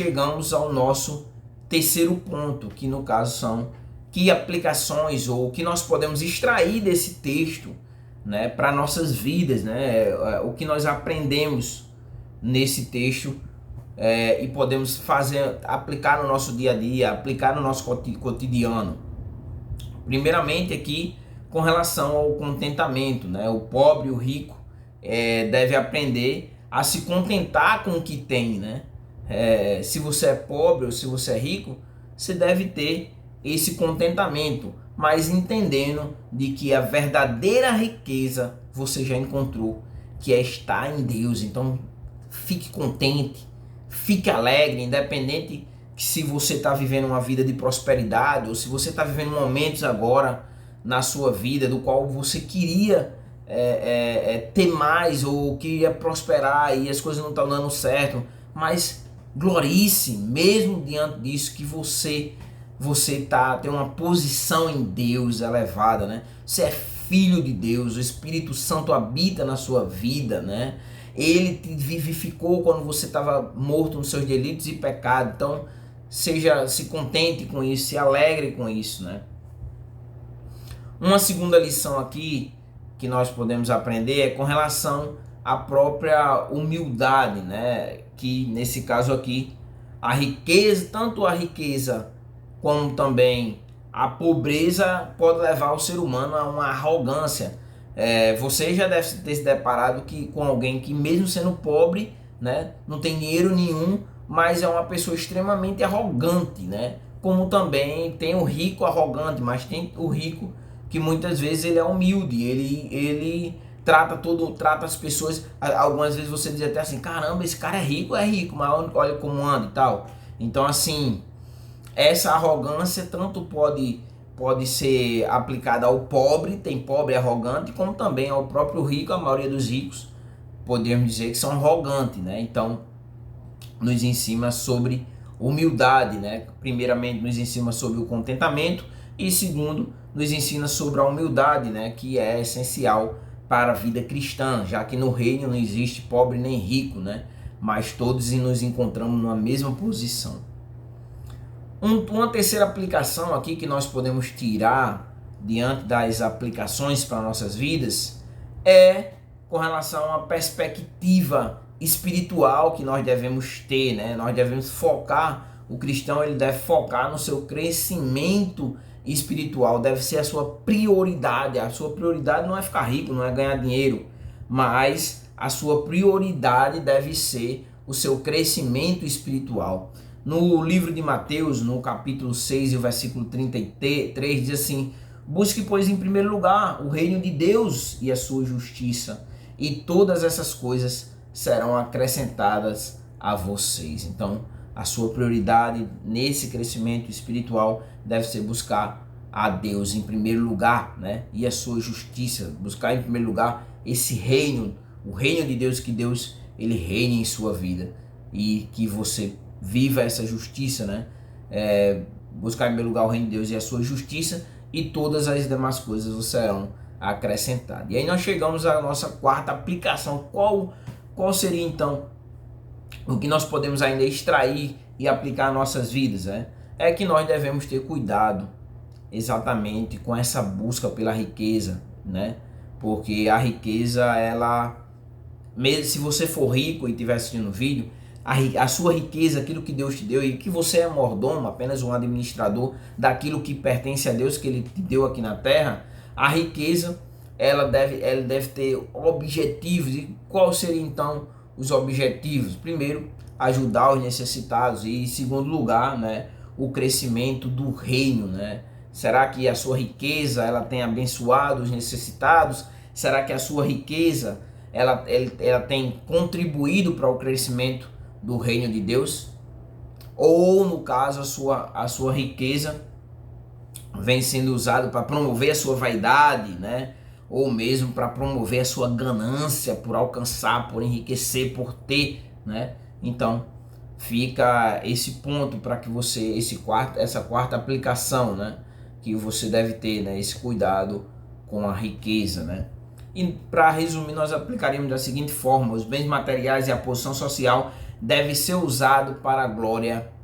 chegamos ao nosso terceiro ponto, que no caso são que aplicações ou que nós podemos extrair desse texto, né, para nossas vidas, né, o que nós aprendemos nesse texto e podemos fazer, aplicar no nosso dia a dia, aplicar no nosso cotidiano. Primeiramente aqui com relação ao contentamento, né, o pobre e o rico deve aprender a se contentar com o que tem, né? Se você é pobre ou se você é rico, você deve ter esse contentamento, mas entendendo de que a verdadeira riqueza você já encontrou, que é estar em Deus. Então fique contente, fique alegre, independente que se você está vivendo uma vida de prosperidade ou se você está vivendo momentos agora na sua vida do qual você queria ter mais ou queria prosperar e as coisas não estão dando certo, mas glorie-se mesmo diante disso, que você tem uma posição em Deus elevada, né? Você é filho de Deus, o Espírito Santo habita na sua vida, né? Ele te vivificou quando você estava morto nos seus delitos e pecados. Então se contente com isso, se alegre com isso, né? Uma segunda lição aqui que nós podemos aprender é com relação à própria humildade, né? Que nesse caso aqui, a riqueza, tanto a riqueza como também a pobreza pode levar o ser humano a uma arrogância. Você já deve ter se deparado com alguém que mesmo sendo pobre, né, não tem dinheiro nenhum, mas é uma pessoa extremamente arrogante, né? Como também tem o rico arrogante, mas tem o rico que muitas vezes ele é humilde, ele trata as pessoas, algumas vezes você diz até assim, caramba, esse cara é rico, mas olha como anda e tal. Então assim, essa arrogância tanto pode ser aplicada ao pobre, tem pobre arrogante, como também ao próprio rico. A maioria dos ricos podemos dizer que são arrogantes, né? Então nos ensina sobre humildade, né? Primeiramente nos ensina sobre o contentamento e segundo nos ensina sobre a humildade, né? Que é essencial para a vida cristã, já que no reino não existe pobre nem rico, né? Mas todos nos encontramos na mesma posição. Uma terceira aplicação aqui que nós podemos tirar diante das aplicações para nossas vidas é com relação à perspectiva espiritual que nós devemos ter, né? Nós devemos focar, o cristão ele deve focar no seu crescimento espiritual, deve ser a sua prioridade. A sua prioridade não é ficar rico, não é ganhar dinheiro, mas a sua prioridade deve ser o seu crescimento espiritual. No livro de Mateus, no capítulo 6 e o versículo 33, diz assim: busque, pois, em primeiro lugar o reino de Deus e a sua justiça, e todas essas coisas serão acrescentadas a vocês. Então, a sua prioridade nesse crescimento espiritual deve ser buscar a Deus em primeiro lugar, né? E a sua justiça, buscar em primeiro lugar esse reino, o reino de Deus, que Deus ele reine em sua vida e que você viva essa justiça, né? Buscar em primeiro lugar o reino de Deus e a sua justiça, e todas as demais coisas serão acrescentadas. E aí nós chegamos à nossa quarta aplicação. Qual seria então o que nós podemos ainda extrair e aplicar em nossas vidas, né? É que nós devemos ter cuidado exatamente com essa busca pela riqueza, né? Porque a riqueza, ela, mesmo se você for rico e estiver assistindo o vídeo, a sua riqueza, aquilo que Deus te deu, e que você é mordomo, apenas um administrador daquilo que pertence a Deus, que Ele te deu aqui na terra, a riqueza ela deve ter objetivos. E qual seria então os objetivos? Primeiro, ajudar os necessitados, e em segundo lugar, né, o crescimento do reino, né? Será que a sua riqueza ela tem abençoado os necessitados? Será que a sua riqueza ela tem contribuído para o crescimento do reino de Deus? Ou no caso a sua riqueza vem sendo usada para promover a sua vaidade, né? Ou mesmo para promover a sua ganância por alcançar, por enriquecer, por ter, né? Então fica esse ponto para que você, essa quarta aplicação, né, que você deve ter, né, esse cuidado com a riqueza, né? E para resumir, nós aplicaríamos da seguinte forma: os bens materiais e a posição social deve ser usado para a glória